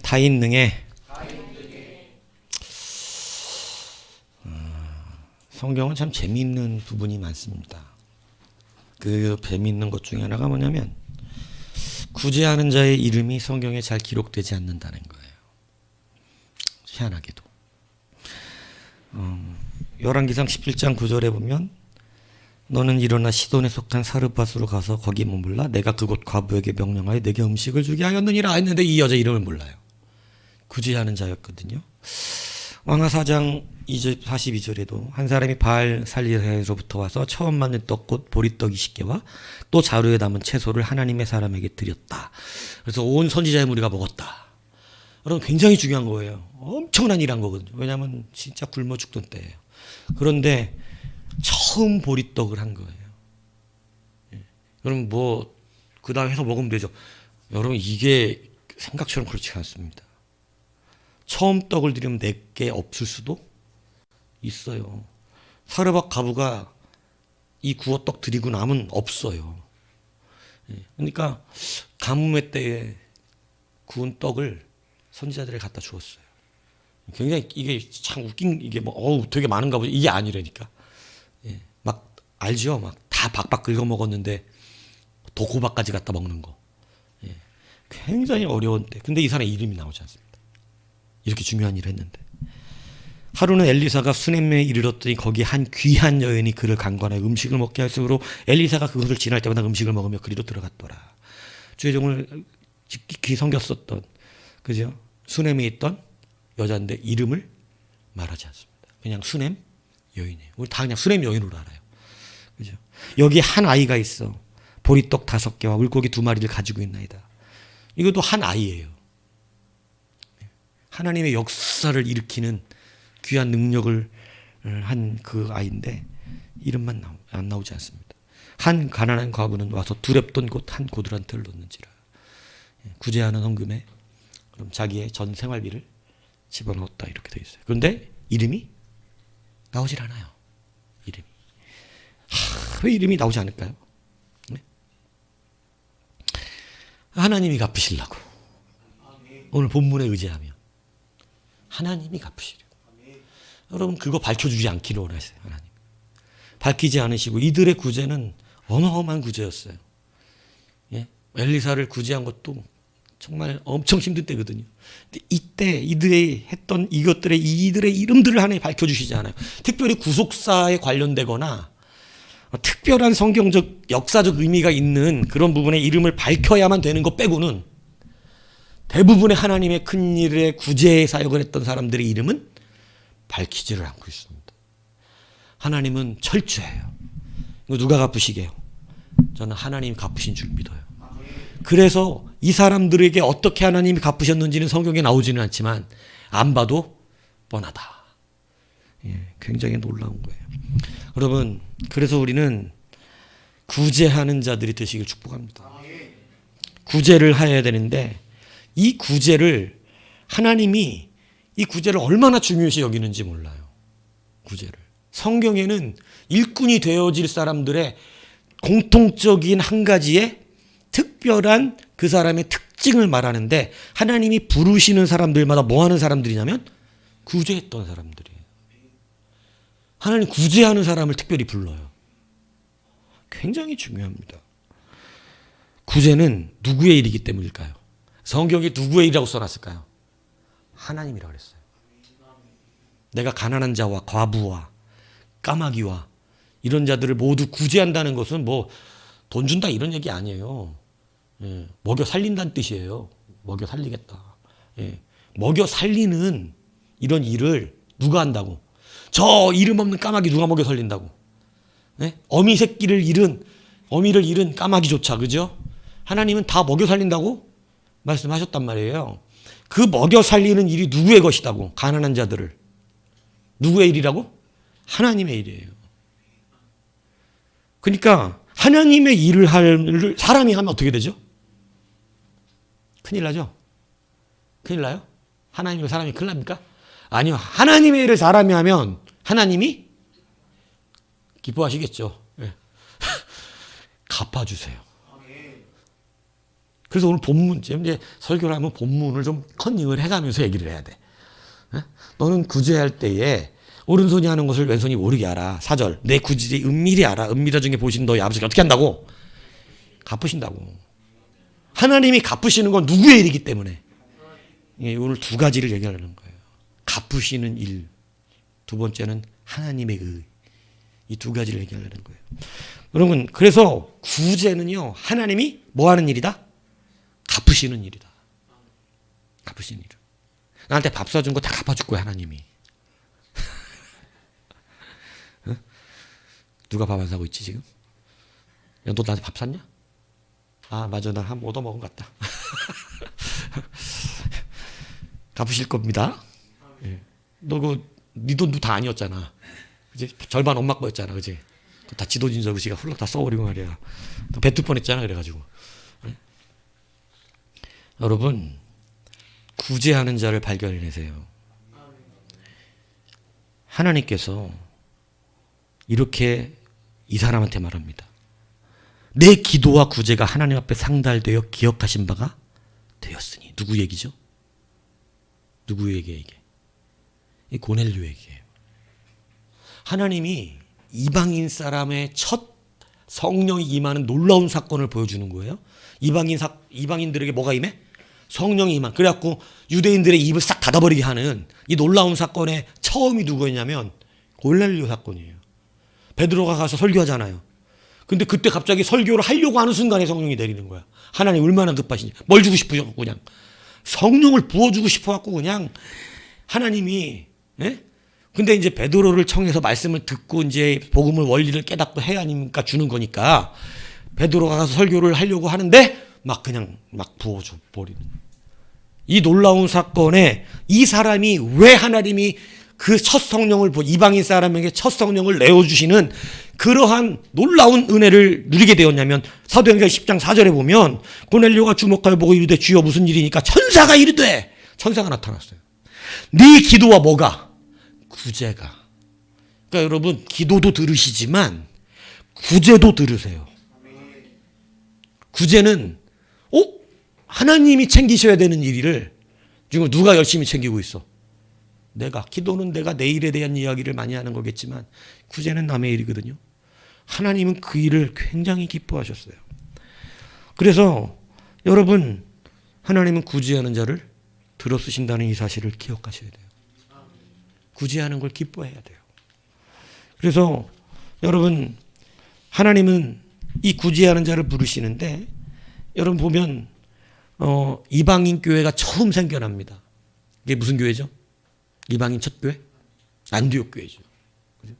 다인능에 성경은 참 재미있는 부분이 많습니다. 그 재미있는 것 중에 하나가 뭐냐면 구제하는 자의 이름이 성경에 잘 기록되지 않는다는 거예요. 희한하게도. 열왕기상 17장 9절에 보면 너는 일어나 시돈에 속한 사르밧으로 가서 거기 머물라 내가 그곳 과부에게 명령하여 내게 음식을 주게 하였느니라 했는데 이 여자 이름을 몰라요. 구제하는 자였거든요. 왕하 4장 42절에도 한 사람이 바알 살리사에로부터 와서 처음 만든 떡곧 보리떡 20개와 또 자루에 담은 채소를 하나님의 사람에게 드렸다. 그래서 온 선지자의 무리가 먹었다. 여러분 굉장히 중요한 거예요. 엄청난 일한 거거든요. 왜냐하면 진짜 굶어 죽던 때예요. 그런데 처음 보리떡을 한 거예요. 여러분 뭐 그 다음 해서 먹으면 되죠. 여러분 이게 생각처럼 그렇지 않습니다. 처음 떡을 드리면 내게 없을 수도 있어요. 사르밧 과부가 이 구워떡 드리고 남은 없어요. 그러니까 가뭄의 때에 구운 떡을 선지자들에게 갖다 주었어요. 굉장히 이게 참 웃긴 이게 뭐 되게 많은가 보죠. 이게 아니라니까. 막 알죠? 막 다 박박 긁어 먹었는데 도코박까지 갖다 먹는 거. 굉장히 어려운 때. 근데 이 사람의 이름이 나오지 않습니다. 이렇게 중요한 일을 했는데. 하루는 엘리사가 수넴에 이르렀더니 거기 한 귀한 여인이 그를 간관하여 음식을 먹게 하였으므로 엘리사가 그것을 지날 때마다 음식을 먹으며 그리로 들어갔더라. 주의 종을 깊이 섬겼었던 그죠? 수넴에 있던 여자인데 이름을 말하지 않습니다. 그냥 수넴 여인이에요. 우리 다 그냥 수넴 여인으로 알아요. 그죠? 여기 한 아이가 있어. 보리떡 5개와 물고기 2마리를 가지고 있나이다. 이것도 한 아이예요. 하나님의 역사를 일으키는 귀한 능력을 한 그 아이인데 이름만 안 나오지 않습니다. 한 가난한 과부는 와서 두렵던 곳 한 고들한테를 놓는지라. 구제하는 헌금에 그럼 자기의 전 생활비를 집어넣었다 이렇게 되어 있어요. 그런데 이름이 나오질 않아요. 이름이. 왜 이름이 나오지 않을까요? 네? 하나님이 갚으시려고. 오늘 본문에 의지하면 하나님이 갚으시려고. 여러분 그거 밝혀주지 않기를 원하세요. 하나님. 밝히지 않으시고 이들의 구제는 어마어마한 구제였어요. 예? 엘리사를 구제한 것도 정말 엄청 힘든 때거든요. 근데 이때 이들이 했던 이것들의 이들의 이름들을 하나님 밝혀주시지 않아요. 특별히 구속사에 관련되거나 특별한 성경적 역사적 의미가 있는 그런 부분의 이름을 밝혀야만 되는 것 빼고는 대부분의 하나님의 큰 일에 구제의 사역을 했던 사람들의 이름은 밝히지를 않고 있습니다. 하나님은 철저해요. 이거 누가 갚으시게요? 저는 하나님이 갚으신 줄 믿어요. 그래서 이 사람들에게 어떻게 하나님이 갚으셨는지는 성경에 나오지는 않지만 안 봐도 뻔하다. 굉장히 놀라운 거예요. 여러분 그래서 우리는 구제하는 자들이 되시길 축복합니다. 구제를 해야 되는데 이 구제를 하나님이 이 구제를 얼마나 중요시 여기는지 몰라요. 구제를. 성경에는 일꾼이 되어질 사람들의 공통적인 한 가지의 특별한 그 사람의 특징을 말하는데 하나님이 부르시는 사람들마다 뭐 하는 사람들이냐면 구제했던 사람들이에요. 하나님 구제하는 사람을 특별히 불러요. 굉장히 중요합니다. 구제는 누구의 일이기 때문일까요? 성경에 누구의 일이라고 써놨을까요? 하나님이라고 그랬어요. 내가 가난한 자와 과부와 까마귀와 이런 자들을 모두 구제한다는 것은 뭐 돈 준다 이런 얘기 아니에요. 먹여 살린다는 뜻이에요. 먹여 살리겠다. 먹여 살리는 이런 일을 누가 한다고? 저 이름 없는 까마귀 누가 먹여 살린다고? 어미 새끼를 잃은 어미를 잃은 까마귀조차 그죠? 하나님은 다 먹여 살린다고 말씀하셨단 말이에요. 그 먹여 살리는 일이 누구의 것이다고? 가난한 자들을. 누구의 일이라고? 하나님의 일이에요. 그러니까 하나님의 일을 할 사람이 하면 어떻게 되죠? 큰일 나죠? 큰일 나요? 하나님의 사람이 큰일 납니까? 아니요. 하나님의 일을 사람이 하면 하나님이 기뻐하시겠죠. 갚아주세요. 그래서 오늘 본문, 이제 설교를 하면 본문을 좀 컨닝을 해가면서 얘기를 해야 돼. 너는 구제할 때에 오른손이 하는 것을 왼손이 모르게 알아. 4절. 내 구제에 은밀히 알아. 은밀한 중에 보신 너희 아버지가 어떻게 한다고? 갚으신다고. 하나님이 갚으시는 건 누구의 일이기 때문에. 오늘 두 가지를 얘기하려는 거예요. 갚으시는 일. 두 번째는 하나님의 의. 이 두 가지를 얘기하려는 거예요. 여러분, 그래서 구제는요, 하나님이 뭐 하는 일이다? 갚으시는 일이다. 갚으시는 일. 나한테 밥 사준 거 다 갚아줄 거야, 하나님이. 어? 누가 밥 안 사고 있지, 지금? 야, 너 나한테 밥 샀냐? 아, 맞아. 나 한 번 얻어먹은 것 같다. 갚으실 겁니다. 예. 너 네 돈도 다 아니었잖아. 그치? 절반 엄마 거였잖아. 그치? 다 지도진 저씨가 훌쩍 다 써버리고 말이야. 뱉을 뻔했잖아. 그래가지고. 예? 여러분, 구제하는 자를 발견해내세요. 하나님께서 이렇게 이 사람한테 말합니다. 내 기도와 구제가 하나님 앞에 상달되어 기억하신 바가 되었으니. 누구 얘기죠? 누구 얘기예요, 이게? 이 고넬료 얘기예요. 하나님이 이방인 사람의 첫 성령이 임하는 놀라운 사건을 보여주는 거예요. 이방인들에게 뭐가 임해? 성령이 임한. 그래갖고 유대인들의 입을 싹 닫아버리게 하는 이 놀라운 사건의 처음이 누구였냐면 고넬료 사건이에요. 베드로가 가서 설교하잖아요. 근데 그때 갑자기 설교를 하려고 하는 순간에 성령이 내리는 거야. 하나님 얼마나 급하신지. 뭘 주고 싶으셨고 그냥. 성령을 부어주고 싶어갖고 그냥 하나님이, 예? 근데 이제 베드로를 청해서 말씀을 듣고 이제 복음을 원리를 깨닫고 해야 하니까 주는 거니까 베드로가 가서 설교를 하려고 하는데 막 그냥 막 부어줘 버리는. 이 놀라운 사건에 이 사람이 왜 하나님이 그 첫 성령을 이방인 사람에게 첫 성령을 내어주시는 그러한 놀라운 은혜를 누리게 되었냐면 사도행전 10장 4절에 보면 고넬료가 주목하여 보고 이르되 주여 무슨 일이니까 천사가 이르되 천사가 나타났어요. 네 기도와 뭐가? 구제가. 그러니까 여러분 기도도 들으시지만 구제도 들으세요. 구제는 하나님이 챙기셔야 되는 일을 지금 누가 열심히 챙기고 있어? 기도는 내가 내 일에 대한 이야기를 많이 하는 거겠지만 구제는 남의 일이거든요. 하나님은 그 일을 굉장히 기뻐하셨어요. 그래서 여러분 하나님은 구제하는 자를 들어 쓰신다는 이 사실을 기억하셔야 돼요. 구제하는 걸 기뻐해야 돼요. 그래서 여러분 하나님은 이 구제하는 자를 부르시는데 여러분 보면 이방인 교회가 처음 생겨납니다. 이게 무슨 교회죠? 이방인 첫 교회? 안디옥 교회죠. 그죠?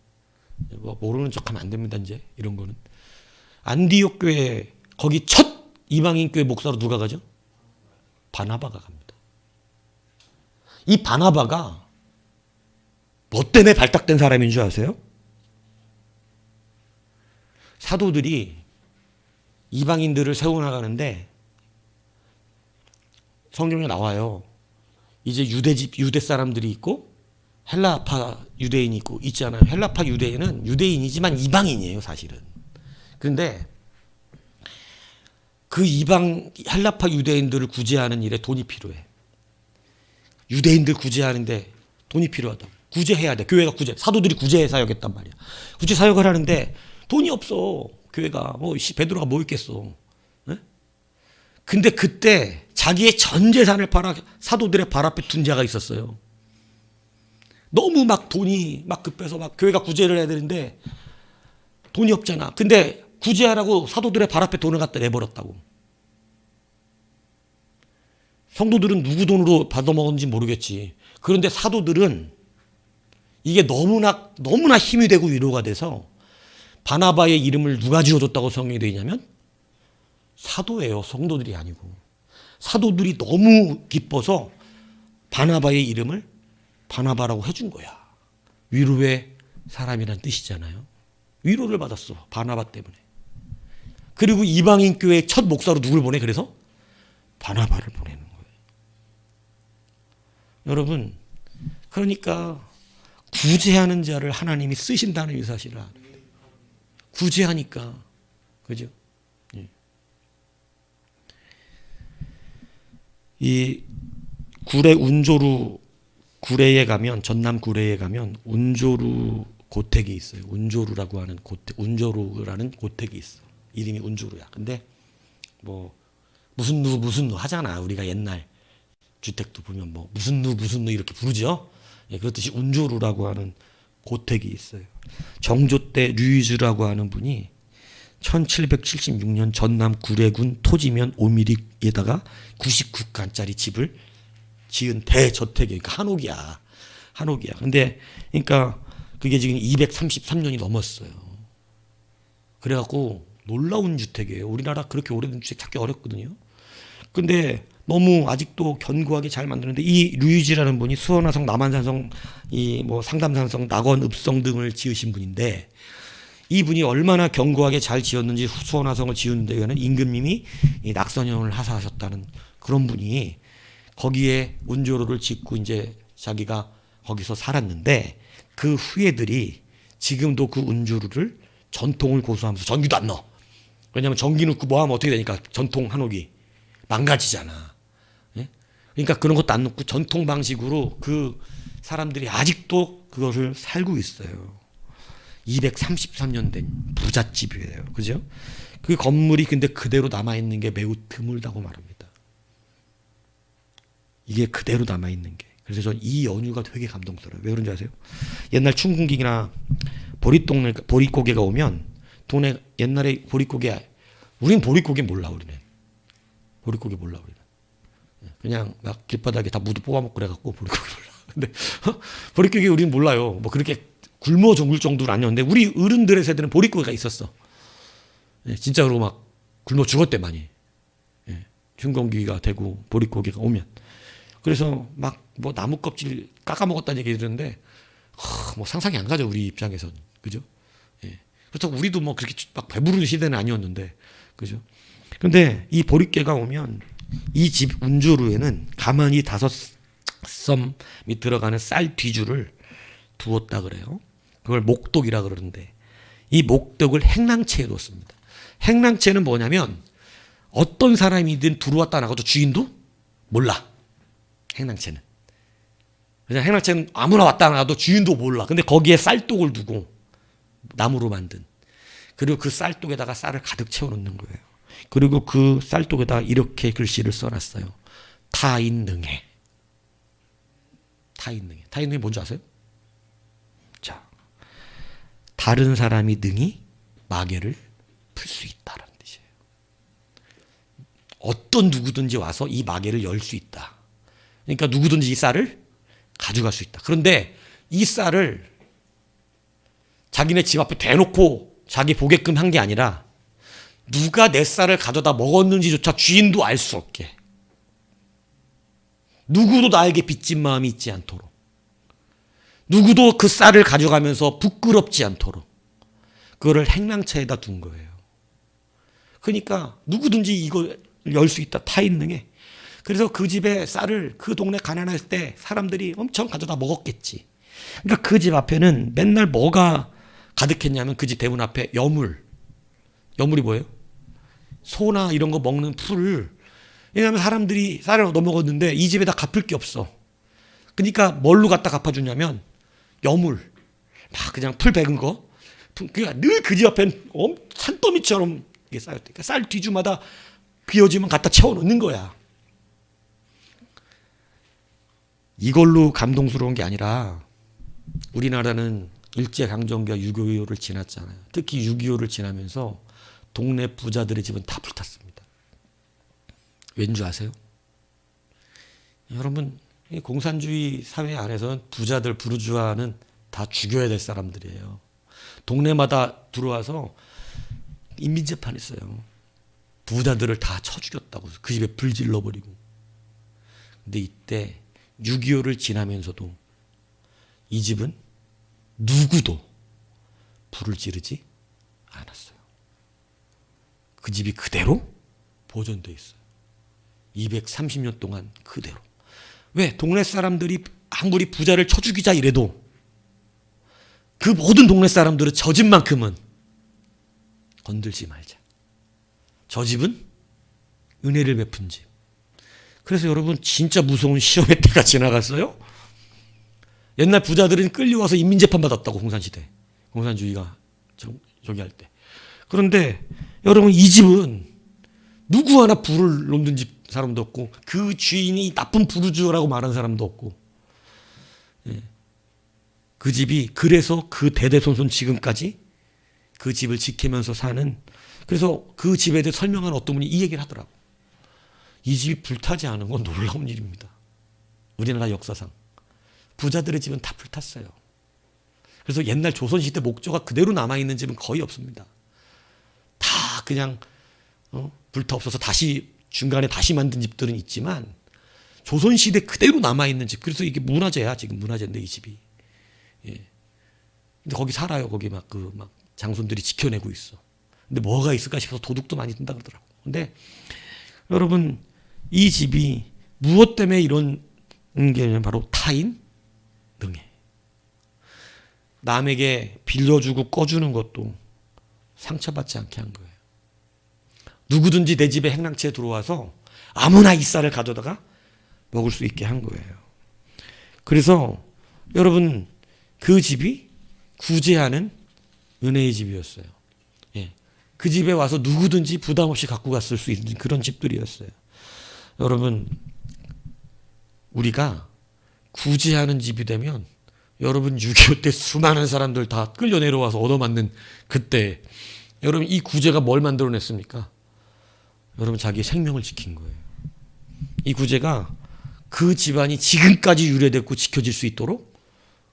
뭐 모르는 척하면 안 됩니다. 이제 이런 거는 안디옥 교회 거기 첫 이방인 교회 목사로 누가 가죠? 바나바가 갑니다. 이 바나바가 뭐 때문에 발탁된 사람인 줄 아세요? 사도들이 이방인들을 세워나가는데 성경에 나와요. 이제 유대 사람들이 있고 헬라파 유대인이 있고 있잖아요. 헬라파 유대인은 유대인이지만 이방인이에요, 사실은. 그런데 그 헬라파 유대인들을 구제하는 일에 돈이 필요해. 유대인들 구제하는데 돈이 필요하다. 구제해야 돼. 교회가 사도들이 구제 사역했단 말이야. 구제 사역을 하는데 돈이 없어. 교회가 베드로가 뭐 있겠어. 네? 근데 그때 자기의 전 재산을 팔아 사도들의 발 앞에 둔 자가 있었어요. 너무 막 돈이 막 급해서 막 교회가 구제를 해야 되는데 돈이 없잖아. 근데 구제하라고 사도들의 발 앞에 돈을 갖다 내버렸다고. 성도들은 누구 돈으로 받아먹었는지 모르겠지. 그런데 사도들은 이게 너무나 힘이 되고 위로가 돼서 바나바의 이름을 누가 지어줬다고 성경이 되어 있냐면 사도예요. 성도들이 아니고. 사도들이 너무 기뻐서 바나바의 이름을 바나바라고 해준 거야. 위로의 사람이란 뜻이잖아요. 위로를 받았어. 바나바 때문에. 그리고 이방인 교회 첫 목사로 누굴 보내? 그래서 바나바를 보내는 거예요. 여러분, 그러니까 구제하는 자를 하나님이 쓰신다는 이 사실을 알아요. 구제하니까. 그죠? 예. 이 구례 운조루 구례에 가면 전남 구례에 가면 운조루 고택이 있어요. 운조루라고 하는 고택, 운조루라는 고택이 있어. 이름이 운조루야. 근데 뭐 무슨 루 하잖아. 우리가 옛날 주택도 보면 뭐 무슨 루 이렇게 부르죠. 예, 그렇듯이 운조루라고 하는 고택이 있어요. 정조 때 류이즈라고 하는 분이 1776년 전남 구례군 토지면 5mm에다가 99칸짜리 집을 지은 대저택이에요. 그러니까 한옥이야. 한옥이야. 근데 그러니까 그게 지금 233년이 넘었어요. 그래갖고 놀라운 주택이에요. 우리나라 그렇게 오래된 주택 찾기 어렵거든요. 근데 너무 아직도 견고하게 잘 만드는데 이 류이지라는 분이 수원화성, 남한산성, 이 뭐 상담산성, 낙원, 읍성 등을 지으신 분인데 이분이 얼마나 견고하게 잘 지었는지 수원화성을 지은 데에는 임금님이 이 낙선형을 하사하셨다는 그런 분이 거기에 운조로를 짓고 이제 자기가 거기서 살았는데 그 후예들이 지금도 그 운조로를 전통을 고수하면서 전기도 안 넣어. 왜냐하면 전기 넣고 뭐 하면 어떻게 되니까 전통 한옥이 망가지잖아. 예? 그러니까 그런 것도 안 넣고 전통 방식으로 그 사람들이 아직도 그것을 살고 있어요. 233년 된 부잣집이에요. 그죠? 그 건물이 근데 그대로 남아있는 게 매우 드물다고 말합니다. 이게 그대로 남아있는 게. 그래서 전 이 연유가 되게 감동스러워요. 왜 그런지 아세요? 옛날 춘궁기나 보릿고개가 오면 동네 옛날에 보릿고개, 우린 보릿고개 몰라. 우리는 보릿고개 몰라. 우리는 그냥 막 길바닥에 다 무도 뽑아먹고 그래갖고 보릿고개 몰라. 근데 보릿고개 우리는 몰라요. 뭐 그렇게 굶어 죽을 정도는 아니었는데 우리 어른들의 세대는 보릿고개가 있었어. 예, 진짜로 막 굶어 죽었대 많이. 예, 춘궁기가 되고 보릿고개가 오면. 그래서 막 뭐 나무 껍질 깎아 먹었다는 얘기 들었는데 뭐 상상이 안 가죠. 우리 입장에서는. 그죠? 예. 그렇다고 우리도 뭐 그렇게 막 배부른 시대는 아니었는데. 그죠? 근데 이 보릿개가 오면 이 집 운조루에는 가만히 5섬이 들어가는 쌀 뒤주를 두었다 그래요. 그걸 목독이라 그러는데 이 목독을 행랑채에 뒀습니다. 행랑채는 뭐냐면 어떤 사람이든 들어왔다 나가도 주인도 몰라. 행랑채는. 그냥 행랑채는 아무나 왔다 나가도 주인도 몰라. 근데 거기에 쌀독을 두고 나무로 만든. 그리고 그 쌀독에다가 쌀을 가득 채워놓는 거예요. 그리고 그 쌀독에다가 이렇게 글씨를 써놨어요. 타인능해. 타인능해. 타인능해 뭔지 아세요? 자, 다른 사람이 능히 마개를 풀 수 있다라는 뜻이에요. 어떤 누구든지 와서 이 마개를 열 수 있다. 그러니까 누구든지 이 쌀을 가져갈 수 있다. 그런데 이 쌀을 자기네 집 앞에 대놓고 자기 보게끔 한 게 아니라 누가 내 쌀을 가져다 먹었는지조차 주인도 알 수 없게. 누구도 나에게 빚진 마음이 있지 않도록. 누구도 그 쌀을 가져가면서 부끄럽지 않도록. 그거를 행랑채에다 둔 거예요. 그러니까 누구든지 이걸 열 수 있다. 타인능해. 그래서 그 집에 쌀을 그 동네 가난할 때 사람들이 엄청 가져다 먹었겠지. 그러니까 그 집 앞에는 맨날 뭐가 가득했냐면 그 집 대문 앞에 여물. 여물이 뭐예요? 소나 이런 거 먹는 풀을. 왜냐하면 사람들이 쌀을 얻어먹었는데 이 집에다 갚을 게 없어. 그러니까 뭘로 갖다 갚아주냐면 여물. 막 그냥 풀 베은 거. 그러니까 늘 그 집 앞엔 산더미처럼 이게 쌓였대. 그러니까 쌀 뒤주마다 비어지면 갖다 채워놓는 거야. 이걸로 감동스러운 게 아니라 우리나라는 일제강점기와 6.25를 지났잖아요. 특히 6.25를 지나면서 동네 부자들의 집은 다 불탔습니다. 왠지 아세요? 여러분, 공산주의 사회 안에서는 부자들, 부르주아는 다 죽여야 될 사람들이에요. 동네마다 들어와서 인민재판 했어요. 부자들을 다 쳐 죽였다고. 그 집에 불 질러버리고. 근데 이때 6.25를 지나면서도 이 집은 누구도 불을 지르지 않았어요. 그 집이 그대로 보존되어 있어요. 230년 동안 그대로. 왜? 동네 사람들이 아무리 부자를 쳐 죽이자 이래도 그 모든 동네 사람들은 저 집만큼은 건들지 말자. 저 집은 은혜를 베푼 집. 그래서 여러분 진짜 무서운 시험의 때가 지나갔어요. 옛날 부자들은 끌려와서 인민재판 받았다고, 공산시대. 공산주의가 저기 할 때. 그런데 여러분 이 집은 누구 하나 부를 놓는 집 사람도 없고 그 주인이 나쁜 부르주라고 말하는 사람도 없고, 예. 그 집이 그래서 그 대대손손 지금까지 그 집을 지키면서 사는, 그래서 그 집에 대해 설명한 어떤 분이 이 얘기를 하더라고. 이 집이 불타지 않은 건 놀라운 일입니다. 우리나라 역사상 부자들의 집은 다 불탔어요. 그래서 옛날 조선시대 목조가 그대로 남아있는 집은 거의 없습니다. 다 그냥 불타 없어서 다시 중간에 다시 만든 집들은 있지만 조선시대 그대로 남아있는 집. 그래서 이게 문화재야. 지금 문화재인데 이 집이. 예. 근데 거기 살아요. 거기 막 장손들이 지켜내고 있어. 근데 뭐가 있을까 싶어서 도둑도 많이 든다 그러더라고. 근데 여러분 이 집이 무엇 때문에 이런 게 바로 타인 능해. 남에게 빌려주고 꺼주는 것도 상처받지 않게 한 거예요. 누구든지 내 집에 행랑채에 들어와서 아무나 이 쌀을 가져다가 먹을 수 있게 한 거예요. 그래서 여러분 그 집이 구제하는 은혜의 집이었어요. 예. 그 집에 와서 누구든지 부담 없이 갖고 갔을 수 있는 그런 집들이었어요. 여러분 우리가 구제하는 집이 되면, 여러분 6.25 때 수많은 사람들 다 끌려 내려와서 얻어맞는 그때 여러분 이 구제가 뭘 만들어냈습니까? 여러분 자기의 생명을 지킨 거예요. 이 구제가 그 집안이 지금까지 유래됐고 지켜질 수 있도록,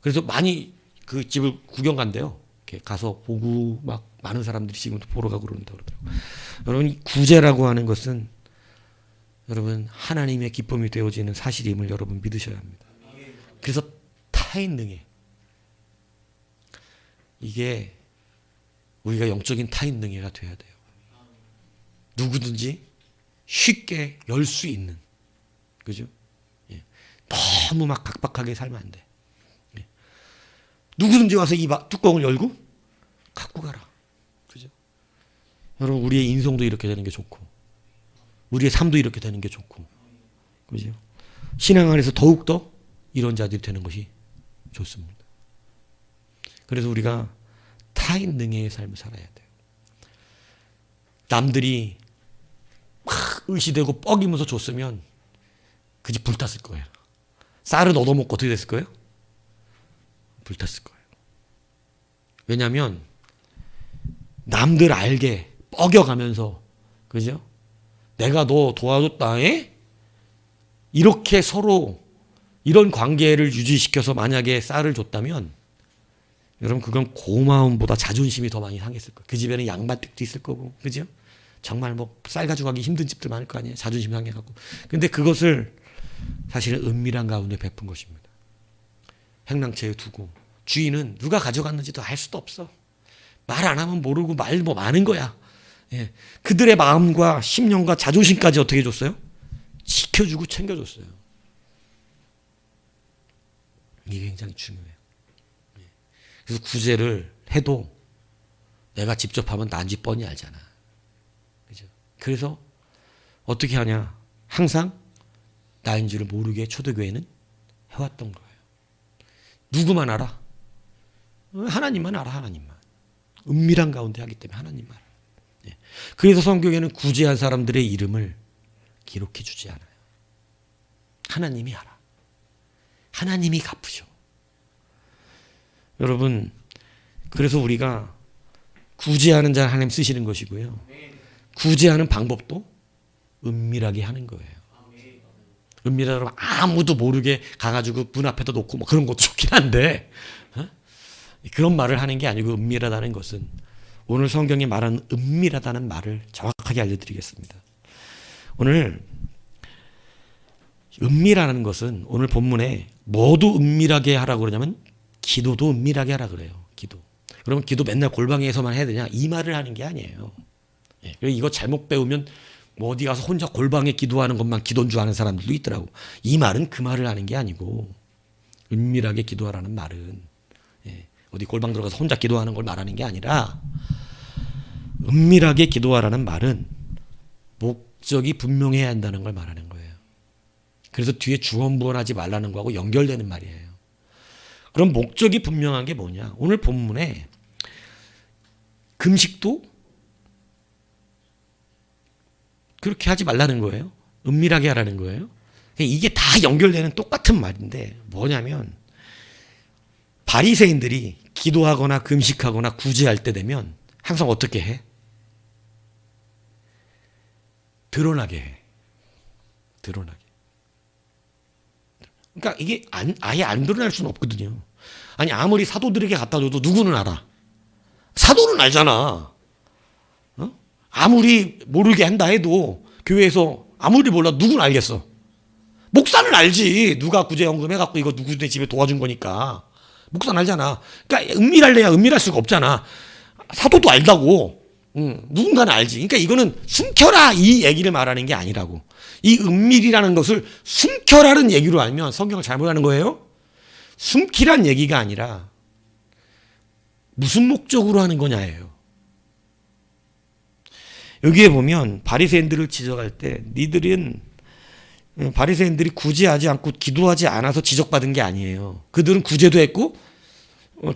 그래서 많이 그 집을 구경 간대요. 이렇게 가서 보고 막 많은 사람들이 지금도 보러 가고 그런다고 그러더라고요. 여러분 이 구제라고 하는 것은 여러분 하나님의 기쁨이 되어지는 사실임을 여러분 믿으셔야 합니다. 그래서 타인 능해. 이게 우리가 영적인 타인 능해가 돼야 돼요. 누구든지 쉽게 열 수 있는, 그죠? 예. 너무 막 각박하게 살면 안 돼. 예. 누구든지 와서 이 뚜껑을 열고 갖고 가라, 그죠? 여러분 우리의 인성도 이렇게 되는 게 좋고, 우리의 삶도 이렇게 되는 게 좋고, 그죠? 신앙 안에서 더욱 더 이런 자들이 되는 것이 좋습니다. 그래서 우리가 타인 능해의 삶을 살아야 돼요. 남들이 막 의시되고 뻐기면서 줬으면 그 집 불탔을 거예요. 쌀을 얻어먹고 어떻게 됐을 거예요? 불탔을 거예요. 왜냐하면 남들 알게 뻐겨가면서, 그죠? 내가 너 도와줬다, 에? 이렇게 서로 이런 관계를 유지시켜서 만약에 쌀을 줬다면 여러분 그건 고마움보다 자존심이 더 많이 상했을 거예요. 그 집에는 양반댁도 있을 거고, 그죠? 정말 뭐 쌀 가져가기 힘든 집들 많을 거 아니에요. 자존심 상해갖고. 근데 그것을 사실은 은밀한 가운데 베푼 것입니다. 행랑채에 두고 주인은 누가 가져갔는지도 알 수도 없어. 말 안 하면 모르고 말 뭐 많은 거야. 예. 그들의 마음과 심령과 자존심까지 어떻게 해줬어요? 지켜주고 챙겨줬어요. 이게 굉장히 중요해요. 예. 그래서 구제를 해도 내가 직접 하면 난지 뻔히 알잖아. 그죠? 그래서 어떻게 하냐? 항상 나인 줄을 모르게 초대교회는 해왔던 거예요. 누구만 알아? 하나님만 알아, 하나님만. 은밀한 가운데 하기 때문에 하나님만 알아. 예. 그래서 성경에는 구제한 사람들의 이름을 기록해 주지 않아요. 하나님이 알아. 하나님이 갚으셔. 여러분, 그래서 우리가 구제하는 자 하나님 쓰시는 것이고요. 구제하는 방법도 은밀하게 하는 거예요. 은밀하다고 아무도 모르게 가가지고 문 앞에다 놓고 뭐 그런 것도 좋긴 한데, 그런 말을 하는 게 아니고, 은밀하다는 것은 오늘 성경이 말하는 은밀하다는 말을 정확하게 알려드리겠습니다. 오늘 은밀하다는 것은 오늘 본문에 뭐도 은밀하게 하라고 그러냐면 기도도 은밀하게 하라 그래요. 기도. 그러면 기도 맨날 골방에서만 해야 되냐? 이 말을 하는 게 아니에요. 예, 이거 잘못 배우면 뭐 어디 가서 혼자 골방에 기도하는 것만 기도인 줄 아는 사람들도 있더라고. 이 말은 그 말을 하는 게 아니고, 은밀하게 기도하라는 말은 어디 골방 들어가서 혼자 기도하는 걸 말하는 게 아니라, 은밀하게 기도하라는 말은 목적이 분명해야 한다는 걸 말하는 거예요. 그래서 뒤에 중언부언하지 말라는 거하고 연결되는 말이에요. 그럼 목적이 분명한 게 뭐냐? 오늘 본문에 금식도 그렇게 하지 말라는 거예요. 은밀하게 하라는 거예요. 이게 다 연결되는 똑같은 말인데 뭐냐면 바리새인들이 기도하거나 금식하거나 구제할 때 되면 항상 어떻게 해? 드러나게 해. 드러나게. 그러니까 이게 아예 안 드러날 수는 없거든요. 아니 아무리 사도들에게 갖다 줘도 누구는 알아? 사도는 알잖아. 어? 아무리 모르게 한다 해도 교회에서 아무리 몰라 누구는 알겠어. 목사는 알지. 누가 구제연금 해갖고 이거 누구네 집에 도와준 거니까. 목사는 알잖아. 그러니까 은밀할래야 은밀할 수가 없잖아. 사도도 알다고. 누군가는 알지. 그러니까 이거는 숨겨라 이 얘기를 말하는 게 아니라고. 이 은밀이라는 것을 숨겨라는 얘기로 알면 성경을 잘못하는 거예요. 숨기란 얘기가 아니라 무슨 목적으로 하는 거냐예요. 여기에 보면 바리새인들을 지적할 때 바리새인들이 구제하지 않고 기도하지 않아서 지적받은 게 아니에요. 그들은 구제도 했고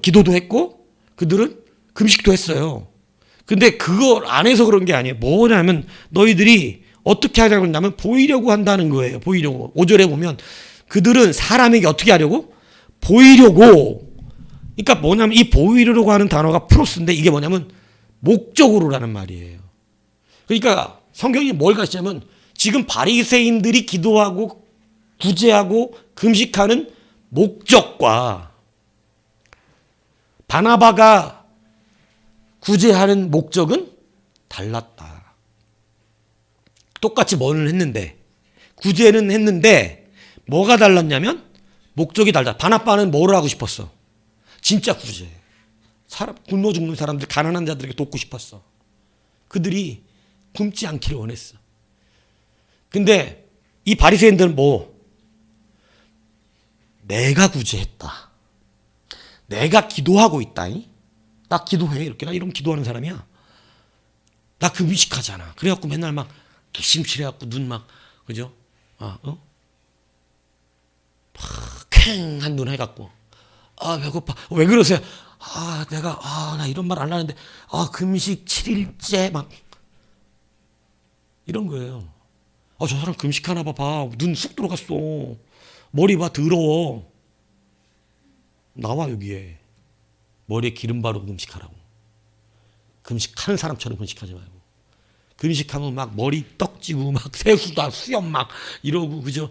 기도도 했고 그들은 금식도 했어요. 근데 그걸 안 해서 그런 게 아니에요. 뭐냐면 너희들이 어떻게 하려고 한다면 보이려고 한다는 거예요. 보이려고. 5절에 보면 그들은 사람에게 어떻게 하려고? 보이려고. 그러니까 뭐냐면 이 보이려고 하는 단어가 프로스인데 이게 뭐냐면 목적으로라는 말이에요. 그러니까 성경이 뭘 가르치냐면 지금 바리새인들이 기도하고 구제하고 금식하는 목적과 바나바가 구제하는 목적은 달랐다. 똑같이 뭐는 했는데 구제는 했는데 뭐가 달랐냐면 목적이 달라. 바나바는 뭐를 하고 싶었어? 진짜 구제. 굶어 죽는 사람들, 가난한 자들에게 돕고 싶었어. 그들이 굶지 않기를 원했어. 근데 이 바리새인들은 내가 구제했다. 내가 기도하고 있다. 나 기도해. 이렇게 나 이러면 기도하는 사람이야. 나 금식하잖아. 그래갖고 맨날 막 기심칠해갖고 눈 막 그죠? 쾌한 눈 해갖고 배고파. 왜 그러세요? 나 이런 말 안 하는데 금식 7일째 막 이런 거예요. 저 사람 금식하나 봐. 눈 쑥 들어갔어. 머리 봐 더러워. 나와 여기에. 머리에 기름 바르고 금식하라고. 금식하는 사람처럼 금식하지 말고. 금식하면 막 머리 떡지고 막 세수다 수염 막 이러고 그죠?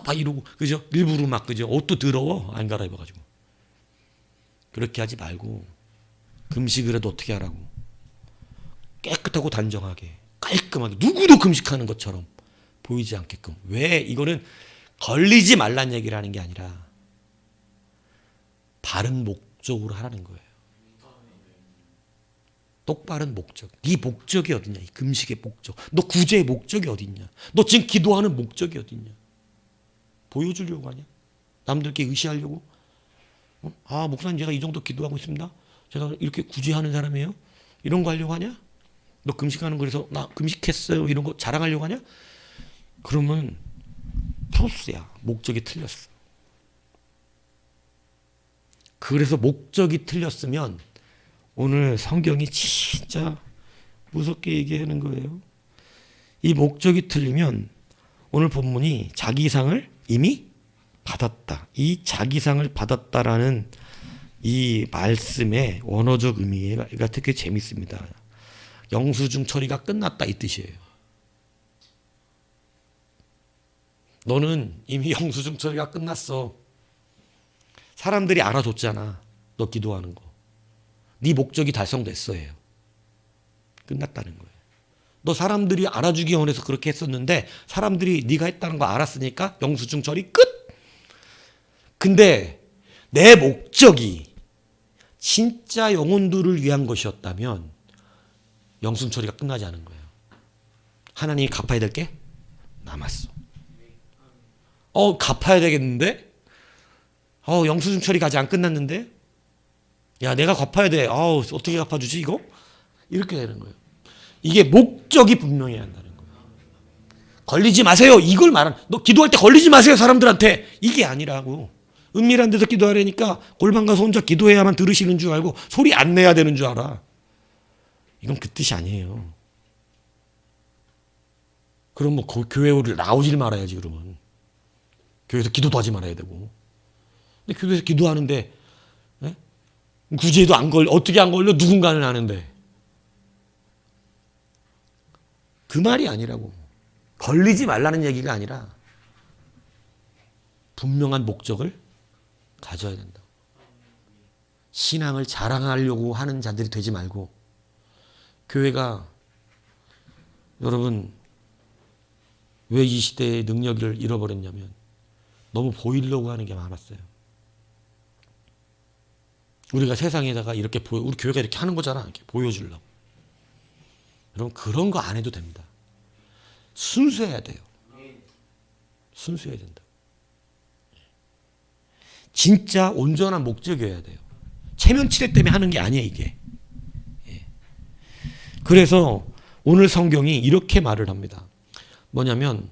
막 이러고 그죠? 일부러 막 그죠? 옷도 더러워 안 갈아입어가지고. 그렇게 하지 말고 금식을 해도 어떻게 하라고? 깨끗하고 단정하게 깔끔하게 누구도 금식하는 것처럼 보이지 않게끔. 왜? 이거는 걸리지 말란 얘기를 하는 게 아니라 바른 목적으로 하라는 거예요. 똑바른 목적. 네 목적이 어디냐? 이 금식의 목적. 너 구제의 목적이 어디냐? 너 지금 기도하는 목적이 어디냐? 보여주려고 하냐? 남들께 의시하려고? 목사님 제가 이 정도 기도하고 있습니다. 제가 이렇게 구제하는 사람이에요. 이런 거 하려고 하냐? 너 금식하는 거 그래서 나 금식했어요. 이런 거 자랑하려고 하냐? 그러면 프로스야. 목적이 틀렸어. 그래서 목적이 틀렸으면 오늘 성경이 진짜 무섭게 얘기하는 거예요. 이 목적이 틀리면 오늘 본문이 자기상을 이미 받았다. 이 자기상을 받았다라는 이 말씀의 원어적 의미가 되게 재밌습니다. 영수증 처리가 끝났다 이 뜻이에요. 너는 이미 영수증 처리가 끝났어. 사람들이 알아줬잖아. 너 기도하는 거. 네 목적이 달성됐어요. 끝났다는 거예요. 너 사람들이 알아주기 원해서 그렇게 했었는데 사람들이 네가 했다는 거 알았으니까 영수증 처리 끝. 근데 내 목적이 진짜 영혼들을 위한 것이었다면 영수증 처리가 끝나지 않은 거예요. 하나님이 갚아야 될 게 남았어. 갚아야 되겠는데? 영수증 처리가 아직 안 끝났는데? 야, 내가 갚아야 돼. 어떻게 갚아주지, 이거? 이렇게 되는 거예요. 이게 목적이 분명해야 한다는 거예요. 걸리지 마세요. 이걸 말하는, 너 기도할 때 걸리지 마세요. 사람들한테. 이게 아니라고. 은밀한 데서 기도하려니까 골방 가서 혼자 기도해야만 들으시는 줄 알고 소리 안 내야 되는 줄 알아. 이건 그 뜻이 아니에요. 그럼 뭐 교회를 나오질 말아야지 그러면. 교회에서 기도도 하지 말아야 되고. 근데 교회에서 기도하는데 구제도 어떻게 안 걸려? 누군가는 아는데. 그 말이 아니라고. 걸리지 말라는 얘기가 아니라 분명한 목적을 가져야 된다. 신앙을 자랑하려고 하는 자들이 되지 말고, 교회가, 여러분 왜 이 시대의 능력을 잃어버렸냐면 너무 보이려고 하는 게 많았어요. 우리가 세상에다가 이렇게 우리 교회가 이렇게 하는 거잖아. 이렇게 보여주려고. 여러분 그런 거 안 해도 됩니다. 순수해야 돼요. 순수해야 된다. 진짜 온전한 목적이어야 돼요. 체면치레 때문에 하는 게 아니에요, 이게. 그래서 오늘 성경이 이렇게 말을 합니다. 뭐냐면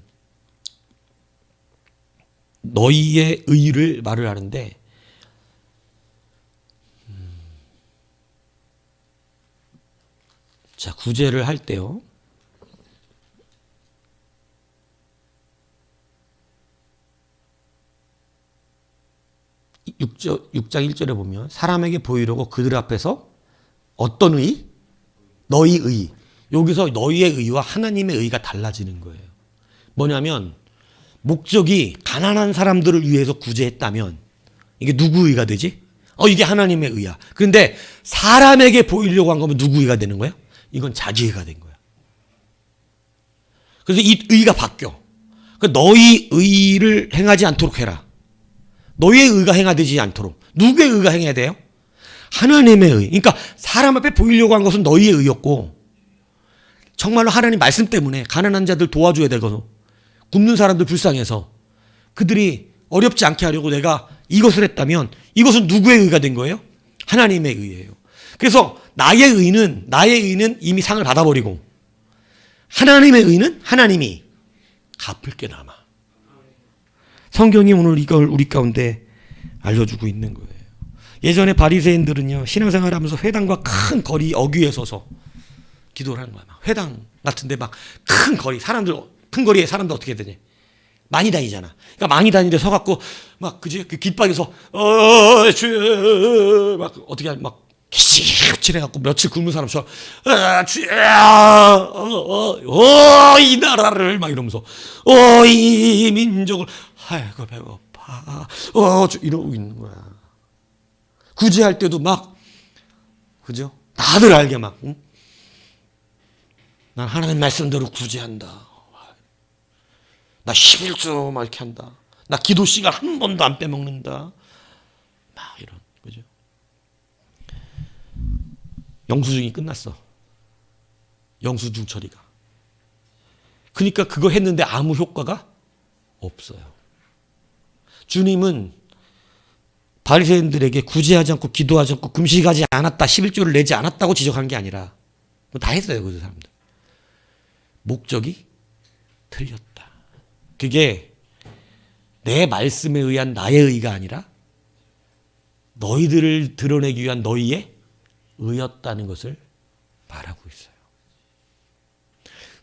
너희의 의를 말을 하는데, 자, 구제를 할 때요. 6장 1절에 보면 사람에게 보이려고 그들 앞에서 어떤 의? 너희 의. 여기서 너희의 의와 하나님의 의가 달라지는 거예요. 뭐냐면 목적이 가난한 사람들을 위해서 구제했다면 이게 누구 의가 되지? 이게 하나님의 의야. 그런데 사람에게 보이려고 한 거면 누구 의가 되는 거야? 이건 자기 의가 된 거야. 그래서 이 의가 바뀌어. 너희 의를 행하지 않도록 해라. 너희의 의가 행하되지 않도록. 누구의 의가 행해야 돼요? 하나님의 의. 그러니까 사람 앞에 보이려고 한 것은 너희의 의였고, 정말로 하나님 말씀 때문에 가난한 자들 도와줘야 되거든. 굶는 사람들 불쌍해서 그들이 어렵지 않게 하려고 내가 이것을 했다면 이것은 누구의 의가 된 거예요? 하나님의 의예요. 그래서 나의 의는 이미 상을 받아버리고, 하나님의 의는 하나님이 갚을 게 남아. 성경이 오늘 이걸 우리 가운데 알려주고 있는 거예요. 예전에 바리새인들은요, 신앙생활하면서 회당과 큰 거리 어귀에 서서 기도를 하는 거야. 막 회당 같은데 막 큰 거리, 큰 거리에 사람들 어떻게 되냐? 많이 다니잖아. 그러니까 많이 다니는데 서갖고 막 그지 그 깃발에서 주여 막 어떻게 막 기침해갖고 며칠 굶는 사람처럼 주여 이 나라를 막 이러면서 이 민족을 아이고 배고파 이러고 있는 거야. 구제할 때도 막 그죠? 다들 알게 막 응? 난 하나님 말씀대로 구제한다. 나 11조 막 이렇게 한다. 나 기도 시간 한 번도 안 빼먹는다. 막 이런 그죠? 영수증이 끝났어. 영수증 처리가. 그러니까 그거 했는데 아무 효과가 없어요. 주님은 바리새인들에게 구제하지 않고 기도하지 않고 금식하지 않았다, 11조를 내지 않았다고 지적한 게 아니라 다 했어요, 그 사람들. 목적이 틀렸다. 그게 내 말씀에 의한 나의 의가 아니라 너희들을 드러내기 위한 너희의 의였다는 것을 말하고 있어요.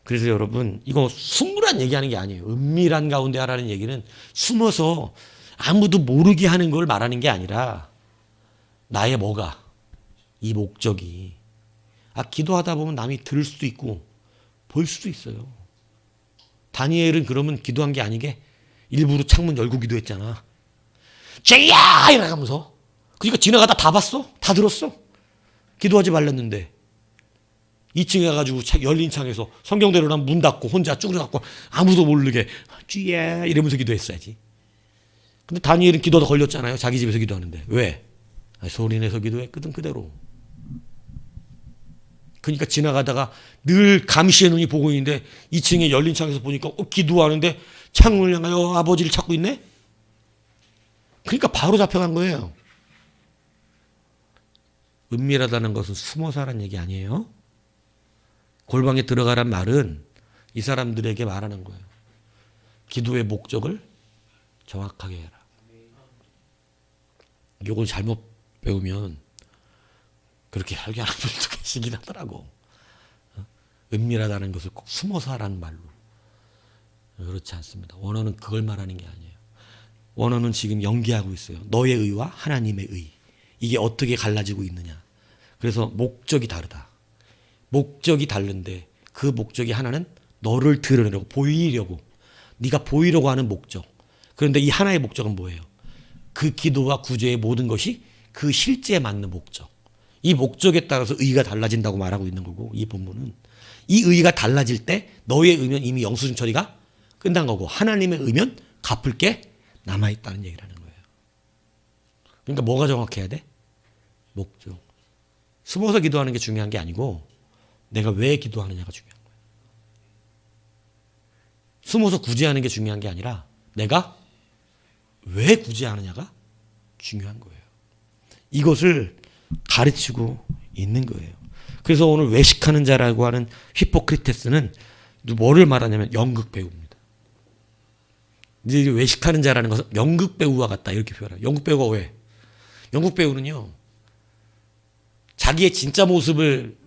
그래서 여러분, 이거 숨으란 얘기하는 게 아니에요. 은밀한 가운데 하라는 얘기는 숨어서 아무도 모르게 하는 걸 말하는 게 아니라 나의 뭐가? 이 목적이. 기도하다 보면 남이 들을 수도 있고 볼 수도 있어요. 다니엘은 그러면 기도한 게 아니게 일부러 창문 열고 기도했잖아. 죄야! 이러면서. 그러니까 지나가다 다 봤어? 다 들었어? 기도하지 말랬는데 2층에 가가지고 열린 창에서 성경대로라면 문 닫고 혼자 쭈그려갖고 아무도 모르게 죄야! 이러면서 기도했어야지. 근데 다니엘은 기도도 걸렸잖아요. 자기 집에서 기도하는데. 왜? 소리내서 기도했거든 그대로. 그러니까 지나가다가 늘 감시의 눈이 보고 있는데 2층에 열린 창에서 보니까 기도하는데 창문을 향하여 아버지를 찾고 있네? 그러니까 바로 잡혀간 거예요. 은밀하다는 것은 숨어서 하라는 얘기 아니에요. 골방에 들어가란 말은 이 사람들에게 말하는 거예요. 기도의 목적을 정확하게 해라. 이걸 잘못 배우면 그렇게 설교하는 분들도 계시긴 하더라고. 은밀하다는 것을 꼭 숨어서 하라는 말로. 그렇지 않습니다. 원어는 그걸 말하는 게 아니에요. 원어는 지금 연기하고 있어요. 너의 의와 하나님의 의. 이게 어떻게 갈라지고 있느냐. 그래서 목적이 다르다. 목적이 다른데 그 목적이 하나는 너를 드러내려고, 보이려고, 네가 보이려고 하는 목적. 그런데 이 하나의 목적은 뭐예요? 그 기도와 구제의 모든 것이 그 실제에 맞는 목적. 이 목적에 따라서 의가 달라진다고 말하고 있는 거고, 이 본문은 이 의가 달라질 때 너의 의면 이미 영수증 처리가 끝난 거고, 하나님의 의면 갚을 게 남아있다는 얘기를 하는 거예요. 그러니까 뭐가 정확해야 돼? 목적. 숨어서 기도하는 게 중요한 게 아니고 내가 왜 기도하느냐가 중요한 거예요. 숨어서 구제하는 게 중요한 게 아니라 내가 왜 구제하느냐가 중요한 거예요. 이것을 가르치고 있는 거예요. 그래서 오늘 외식하는 자라고 하는 히포크리테스는 뭐를 말하냐면 연극 배우입니다. 이제 외식하는 자라는 것은 연극 배우와 같다 이렇게 표현해요. 연극 배우가 왜? 연극 배우는요, 자기의 진짜 모습을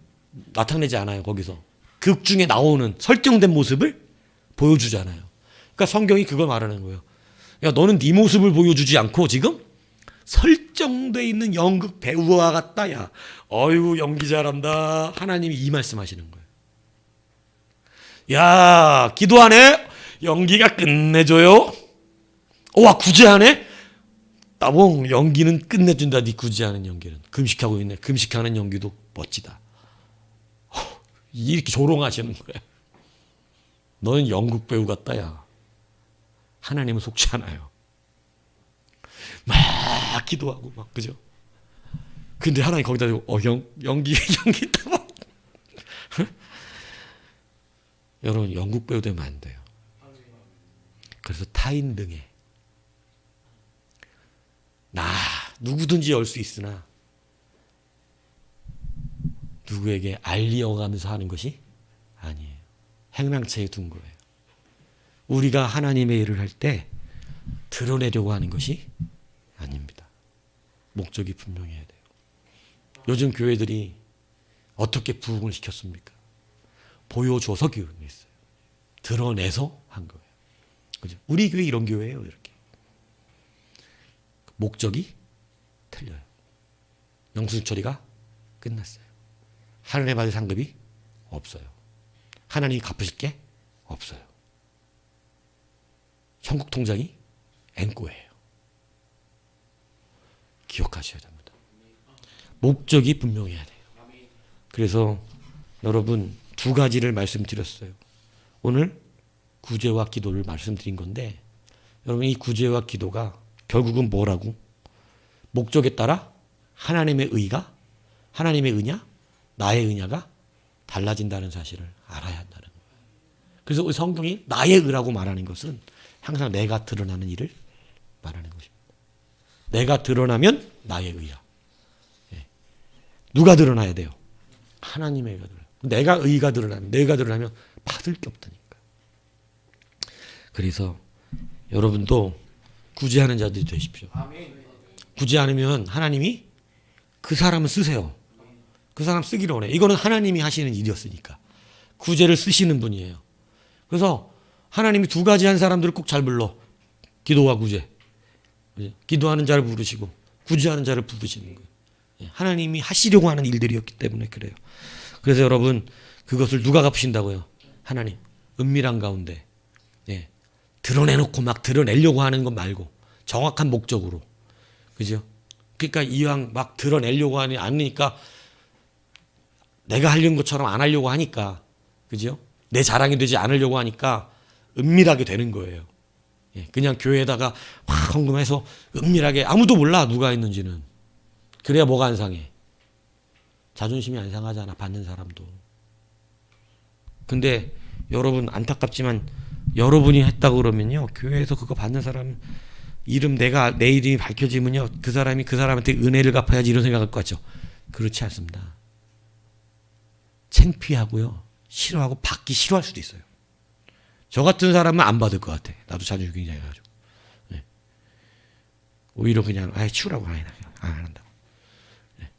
나타내지 않아요. 거기서 극 중에 나오는 설정된 모습을 보여주잖아요. 그러니까 성경이 그걸 말하는 거예요. 야, 너는 네 모습을 보여주지 않고 지금 설정돼 있는 연극 배우와 같다. 야, 어이구 연기 잘한다. 하나님이 이 말씀하시는 거예요. 야, 기도하네. 연기가 끝내줘요. 와, 구제하네. 따봉, 연기는 끝내준다. 네 구제하는 연기는. 금식하고 있네. 금식하는 연기도 멋지다. 이렇게 조롱하시는 거예요. 너는 연극 배우 같다. 야, 하나님은 속지 않아요. 막 기도하고 막, 그죠? 근데 하나님 거기다 대고 연기 따봉. 여러분, 연극 배우 되면 안 돼요. 그래서 타인 등에 누구든지 열 수 있으나 누구에게 알리어가면서 하는 것이 아니에요. 행랑채에 둔 거예요. 우리가 하나님의 일을 할 때 드러내려고 하는 것이 아닙니다. 목적이 분명해야 돼요. 요즘 교회들이 어떻게 부흥을 시켰습니까? 보여줘서 교회했어요. 드러내서 한 거예요. 그죠? 우리 교회 이런 교회예요. 이렇게. 목적이 틀려요. 영수증 처리가 끝났어요. 하늘에 받을 상급이 없어요. 하나님이 갚으실 게 없어요. 천국 통장이 앵꼬예요. 기억하셔야 됩니다. 목적이 분명해야 돼요. 그래서 여러분, 두 가지를 말씀드렸어요. 오늘 구제와 기도를 말씀드린 건데, 여러분, 이 구제와 기도가 결국은 뭐라고? 목적에 따라 하나님의 의가, 하나님의 의냐, 나의 의냐가 달라진다는 사실을 알아야 한다는 거예요. 그래서 우리 성경이 나의 의라고 말하는 것은 항상 내가 드러나는 일을 말하는 것입니다. 내가 드러나면 나의 의야. 누가 드러나야 돼요? 하나님의 의가 드러나요. 내가 드러나면 받을 게 없다니까. 그래서 여러분도 구제하는 자들이 되십시오. 구제 않으면 하나님이 그 사람을 쓰세요. 그 사람 쓰기로 원해. 이거는 하나님이 하시는 일이었으니까. 구제를 쓰시는 분이에요. 그래서 하나님이 두 가지 한 사람들을 꼭 잘 불러. 기도와 구제. 기도하는 자를 부르시고 구제하는 자를 부르시는 거예요. 하나님이 하시려고 하는 일들이었기 때문에 그래요. 그래서 여러분, 그것을 누가 갚으신다고요? 하나님. 은밀한 가운데 드러내놓고 막 드러내려고 하는 것 말고 정확한 목적으로. 그죠? 그러니까 이왕 막 드러내려고 하니 않으니까 내가 하려는 것처럼 안 하려고 하니까, 그죠? 내 자랑이 되지 않으려고 하니까 은밀하게 되는 거예요. 그냥 교회에다가 확 헌금해서 은밀하게, 아무도 몰라 누가 했는지는. 그래야 뭐가 안 상해? 자존심이 안 상하잖아, 받는 사람도. 근데 여러분, 안타깝지만 여러분이 했다고 그러면요, 교회에서 그거 받는 사람 이름, 내 이름이 밝혀지면요, 그 사람이 그 사람한테 은혜를 갚아야지 이런 생각할 것 같죠? 그렇지 않습니다. 창피하고요, 싫어하고 받기 싫어할 수도 있어요. 저 같은 사람은 안 받을 것 같아. 나도 자존심 굉장히 해가지고. 네. 오히려 그냥 치우라고 안 한다고. 네.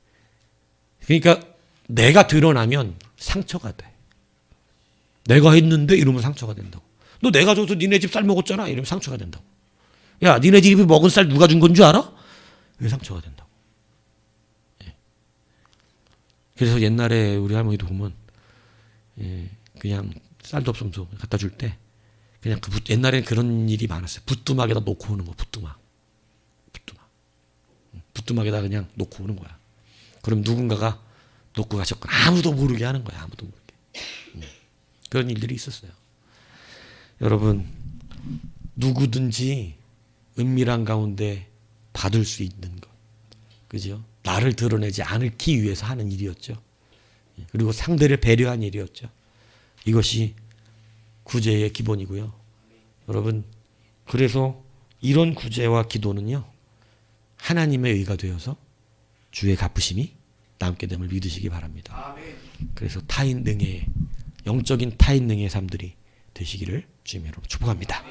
그러니까 내가 드러나면 상처가 돼. 내가 했는데 이러면 상처가 된다고. 너 내가 줘서 니네 집 쌀 먹었잖아 이러면 상처가 된다고. 야 니네 집이 먹은 쌀 누가 준 건 줄 알아? 왜 상처가 된다고. 네. 그래서 옛날에 우리 할머니도 보면 그냥 쌀도 없으면서 갖다 줄 때 그냥 옛날에는 그런 일이 많았어요. 부뚜막에다 놓고 오는 거. 부뚜막에다 그냥 놓고 오는 거야. 그럼 누군가가 놓고 가셨거나 아무도 모르게 하는 거야. 아무도 모르게. 그런 일들이 있었어요. 여러분 누구든지 은밀한 가운데 받을 수 있는 것. 그죠? 나를 드러내지 않기 위해서 하는 일이었죠. 그리고 상대를 배려한 일이었죠. 이것이 구제의 기본이고요. 여러분 그래서 이런 구제와 기도는요. 하나님의 의가 되어서 주의 갚으심이 남게 됨을 믿으시기 바랍니다. 그래서 타인 능의 영적인 타인 능의 삶들이 되시기를 주님의 이름으로 축복합니다.